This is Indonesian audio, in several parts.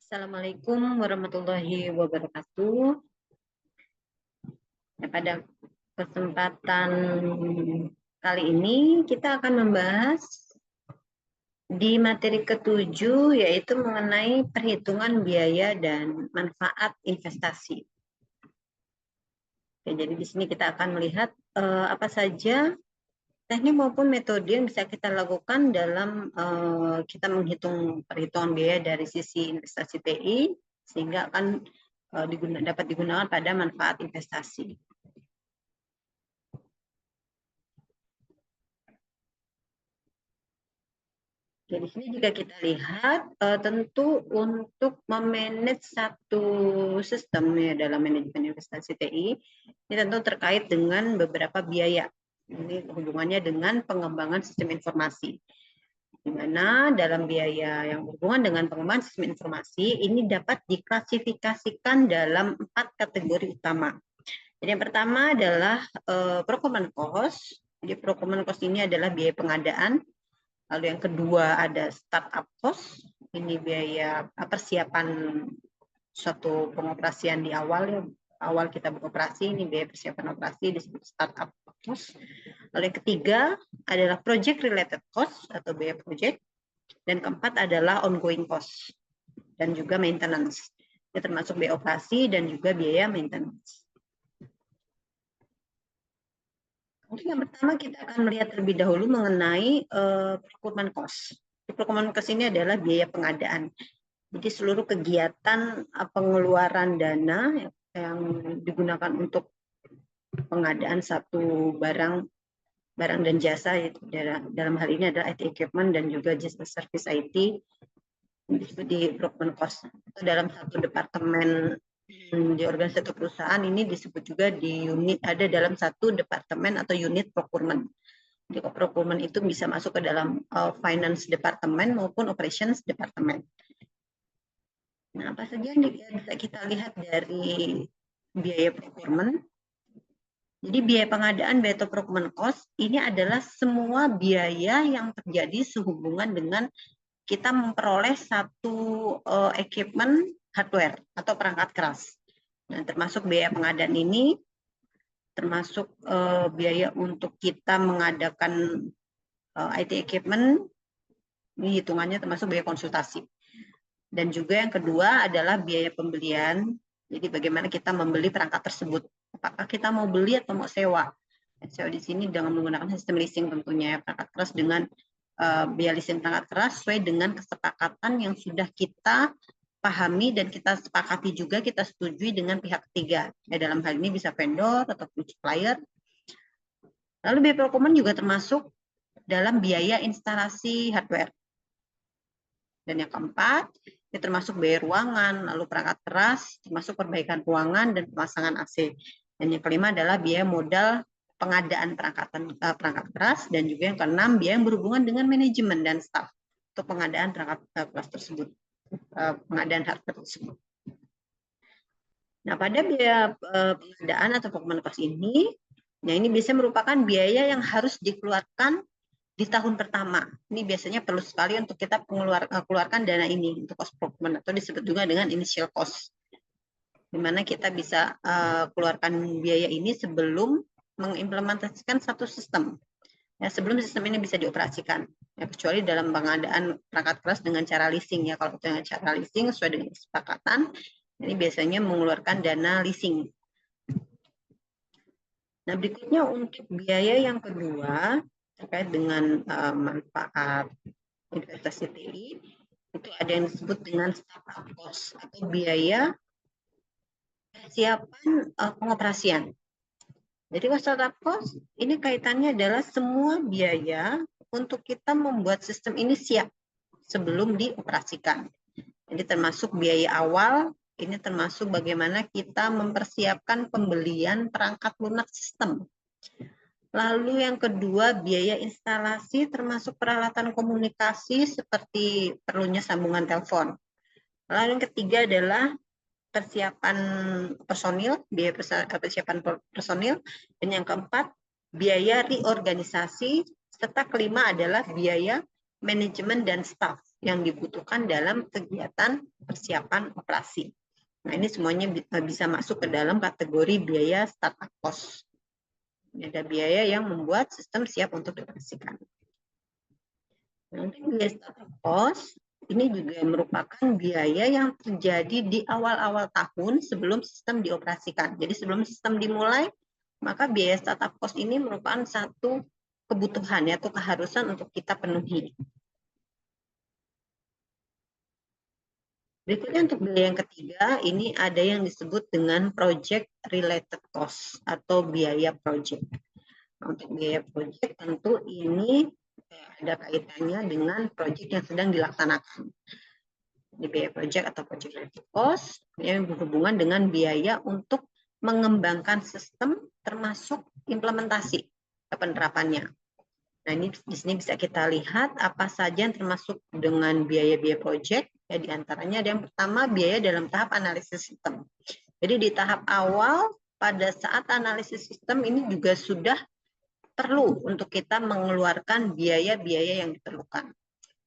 Assalamualaikum warahmatullahi wabarakatuh. Pada kesempatan kali ini kita akan membahas di materi ke-7 yaitu mengenai perhitungan biaya dan manfaat investasi. Oke, jadi di sini kita akan melihat apa saja teknik maupun metode yang bisa kita lakukan dalam kita menghitung perhitungan biaya dari sisi investasi TI sehingga akan dapat digunakan pada manfaat investasi. Jadi sini jika kita lihat tentu untuk memanage satu sistem ya dalam manajemen investasi TI ini tentu terkait dengan beberapa biaya. Ini hubungannya dengan pengembangan sistem informasi. Di mana dalam biaya yang berhubungan dengan pengembangan sistem informasi ini dapat diklasifikasikan dalam 4 kategori utama. Jadi yang pertama adalah procurement cost. Jadi procurement cost ini adalah biaya pengadaan. Lalu yang kedua ada startup cost, ini biaya persiapan suatu pengoperasian di awal kita beroperasi, ini biaya persiapan operasi disebut startup cost. Lalu yang ketiga adalah project related cost atau biaya project, dan keempat adalah ongoing cost dan juga maintenance. Ini termasuk biaya operasi dan juga biaya maintenance. Untuk yang pertama kita akan melihat terlebih dahulu mengenai procurement cost. Procurement cost ini adalah biaya pengadaan. Jadi seluruh kegiatan pengeluaran dana yang digunakan untuk pengadaan satu barang dan jasa, yaitu dalam hal ini adalah IT equipment dan juga jasa service IT, disebut di procurement cost. Dalam satu departemen di organisasi perusahaan ini disebut juga di unit, ada dalam satu departemen atau unit procurement. Jadi procurement itu bisa masuk ke dalam finance department maupun operations department. Nah, apa saja yang bisa kita lihat dari biaya procurement? Jadi biaya pengadaan atau procurement cost ini adalah semua biaya yang terjadi sehubungan dengan kita memperoleh satu equipment hardware atau perangkat keras. Nah, termasuk biaya pengadaan ini termasuk biaya untuk kita mengadakan IT equipment, ini hitungannya termasuk biaya konsultasi. Dan juga yang kedua adalah biaya pembelian, jadi bagaimana kita membeli perangkat tersebut. Apakah kita mau beli atau mau sewa? Sewa di sini dengan menggunakan sistem leasing tentunya, perangkat keras dengan biaya leasing perangkat keras sesuai dengan kesepakatan yang sudah kita pahami dan kita sepakati juga, kita setujui dengan pihak ketiga. Dalam hal ini bisa vendor atau supplier. Lalu biaya procurement juga termasuk dalam biaya instalasi hardware. Dan yang keempat, ini termasuk biaya ruangan, lalu perangkat keras, termasuk perbaikan ruangan dan pemasangan AC. Dan yang kelima adalah biaya modal pengadaan perangkat keras, dan juga yang keenam biaya yang berhubungan dengan manajemen dan staf untuk pengadaan perangkat keras tersebut, pengadaan hardware tersebut. Nah, pada biaya pengadaan atau procurement cost ini, nah ini biasanya merupakan biaya yang harus dikeluarkan di tahun pertama. Ini biasanya perlu sekali untuk kita keluarkan dana ini untuk cost procurement atau disebut juga dengan initial cost. Di mana kita bisa keluarkan biaya ini sebelum mengimplementasikan satu sistem. Ya, sebelum sistem ini bisa dioperasikan. Ya, kecuali dalam pengadaan perangkat keras dengan cara leasing ya. Kalau dengan cara leasing sesuai dengan kesepakatan, ini biasanya mengeluarkan dana leasing. Nah, berikutnya untuk biaya yang kedua terkait dengan manfaat investasi TI, itu ada yang disebut dengan startup cost atau biaya persiapan pengoperasian. Jadi startup cost ini kaitannya adalah semua biaya untuk kita membuat sistem ini siap sebelum dioperasikan. Jadi termasuk biaya awal, ini termasuk bagaimana kita mempersiapkan pembelian perangkat lunak sistem. Lalu yang kedua, biaya instalasi termasuk peralatan komunikasi seperti perlunya sambungan telepon. Lalu yang ketiga adalah persiapan personil, biaya persiapan personil. Dan yang keempat, biaya reorganisasi. Serta kelima adalah biaya manajemen dan staff. yang dibutuhkan dalam kegiatan persiapan operasi. Nah, ini semuanya bisa masuk ke dalam kategori biaya startup cost. Ada biaya yang membuat sistem siap untuk dioperasikan. Nanti biaya startup cost ini juga merupakan biaya yang terjadi di awal-awal tahun sebelum sistem dioperasikan. Jadi sebelum sistem dimulai, maka biaya startup cost ini merupakan satu kebutuhan atau keharusan untuk kita penuhi. Berikutnya untuk biaya yang ketiga, ini ada yang disebut dengan project related cost atau biaya project. Untuk biaya project tentu ini ada kaitannya dengan project yang sedang dilaksanakan. Di biaya project atau project related cost yang berhubungan dengan biaya untuk mengembangkan sistem termasuk implementasi penerapannya. Nah, ini di sini bisa kita lihat apa saja yang termasuk dengan biaya-biaya project. Ya, di antaranya ada yang pertama biaya dalam tahap analisis sistem. Jadi di tahap awal pada saat analisis sistem ini juga sudah perlu untuk kita mengeluarkan biaya-biaya yang diperlukan.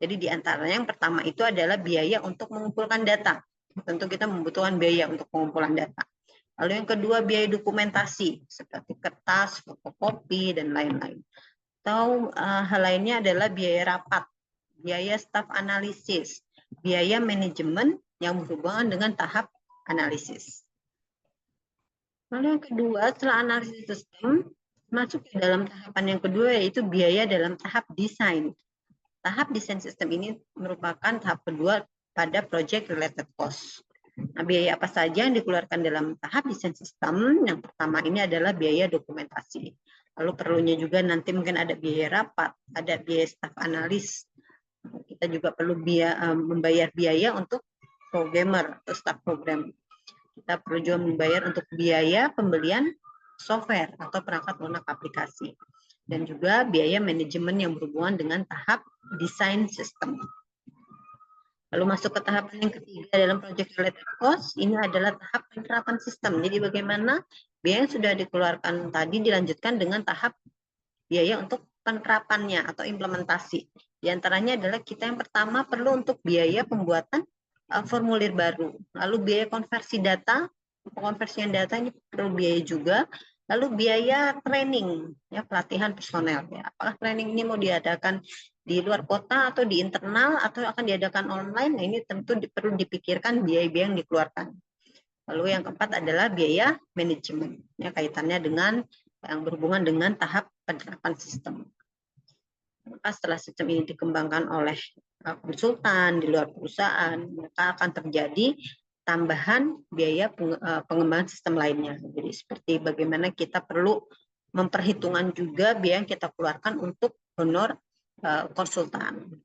Jadi di antaranya yang pertama itu adalah biaya untuk mengumpulkan data. Tentu kita membutuhkan biaya untuk pengumpulan data. Lalu yang kedua biaya dokumentasi seperti kertas, fotokopi, dan lain-lain. Atau hal lainnya adalah biaya rapat, biaya staf analisis, biaya manajemen yang berhubungan dengan tahap analisis. Lalu yang kedua, setelah analisis sistem, masuk ke dalam tahapan yang kedua yaitu biaya dalam tahap desain. Tahap desain sistem ini merupakan tahap kedua pada project related cost. Nah, biaya apa saja yang dikeluarkan dalam tahap desain sistem? Yang pertama ini adalah biaya dokumentasi. Lalu perlunya juga nanti mungkin ada biaya rapat, ada biaya staf analis. Kita juga perlu membayar biaya untuk programmer atau staf program. Kita perlu juga membayar untuk biaya pembelian software atau perangkat lunak aplikasi. Dan juga biaya manajemen yang berhubungan dengan tahap desain sistem. Lalu masuk ke tahapan yang ketiga dalam project related cost, ini adalah tahap penerapan sistem. Jadi bagaimana biaya yang sudah dikeluarkan tadi dilanjutkan dengan tahap biaya untuk penerapannya atau implementasi. Di antaranya adalah kita yang pertama perlu untuk biaya pembuatan formulir baru. Lalu biaya konversi data, konversian data ini perlu biaya juga. Lalu biaya training, ya pelatihan personel. Ya. Apakah training ini mau diadakan di luar kota atau di internal atau akan diadakan online? Nah, ini tentu perlu dipikirkan biaya-biaya yang dikeluarkan. Lalu yang keempat adalah biaya manajemen, ya kaitannya dengan yang berhubungan dengan tahap penerapan sistem. Maka setelah sistem ini dikembangkan oleh konsultan di luar perusahaan, maka akan terjadi tambahan biaya pengembangan sistem lainnya. Jadi seperti bagaimana kita perlu memperhitungkan juga biaya yang kita keluarkan untuk honor konsultan.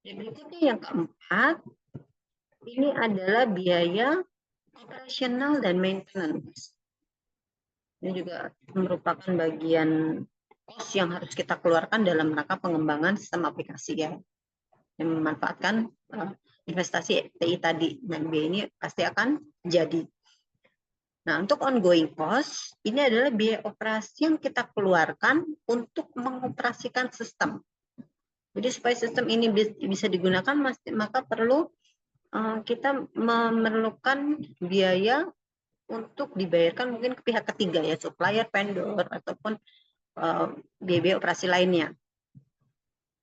Berikutnya yang keempat, ini adalah biaya operasional dan maintenance. Ini juga merupakan bagian cost yang harus kita keluarkan dalam rangka pengembangan sistem aplikasi ya, yang memanfaatkan investasi TI tadi. Dan biaya ini pasti akan jadi. Nah, untuk ongoing cost, ini adalah biaya operasi yang kita keluarkan untuk mengoperasikan sistem. Jadi supaya sistem ini bisa digunakan, maka perlu kita memerlukan biaya untuk dibayarkan mungkin ke pihak ketiga ya, supplier, vendor, ataupun biaya operasi lainnya.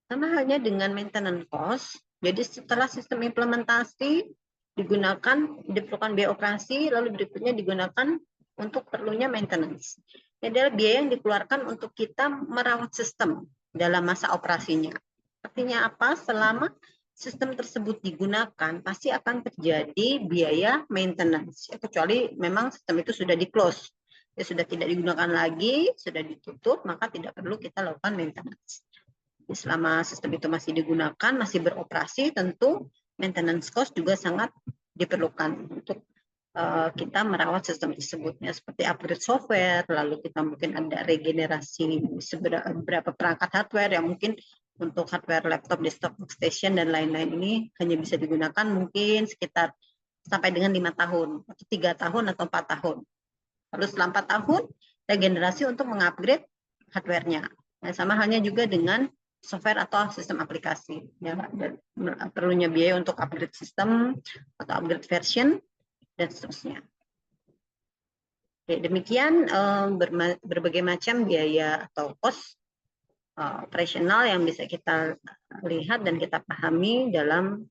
Sama halnya dengan maintenance cost. Jadi setelah sistem implementasi diperlukan biaya operasi, lalu berikutnya digunakan untuk perlunya maintenance. Ini adalah biaya yang dikeluarkan untuk kita merawat sistem dalam masa operasinya. Artinya apa? Selama sistem tersebut digunakan, pasti akan terjadi biaya maintenance. Ya, kecuali memang sistem itu sudah di-close. Ya, sudah tidak digunakan lagi, sudah ditutup, maka tidak perlu kita lakukan maintenance. Jadi, selama sistem itu masih digunakan, masih beroperasi, tentu maintenance cost juga sangat diperlukan untuk kita merawat sistem tersebut. Ya, seperti upgrade software, lalu kita mungkin ada regenerasi beberapa perangkat hardware yang mungkin untuk hardware laptop, desktop, workstation, dan lain-lain ini hanya bisa digunakan mungkin sekitar sampai dengan 5 tahun, atau 3 tahun, atau 4 tahun. Lalu setelah 4 tahun, regenerasi untuk mengupgrade hardware-nya. Nah, sama halnya juga dengan software atau sistem aplikasi. Ya, dan perlunya biaya untuk upgrade sistem atau upgrade version dan seterusnya. Oke, demikian berbagai macam biaya atau cost operasional yang bisa kita lihat dan kita pahami dalam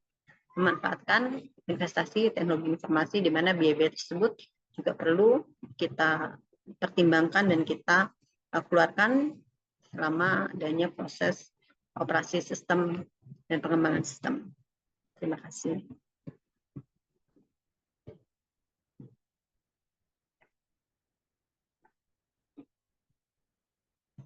memanfaatkan investasi teknologi informasi, di mana biaya-biaya tersebut juga perlu kita pertimbangkan dan kita keluarkan selama adanya proses operasi sistem dan pengembangan sistem. Terima kasih.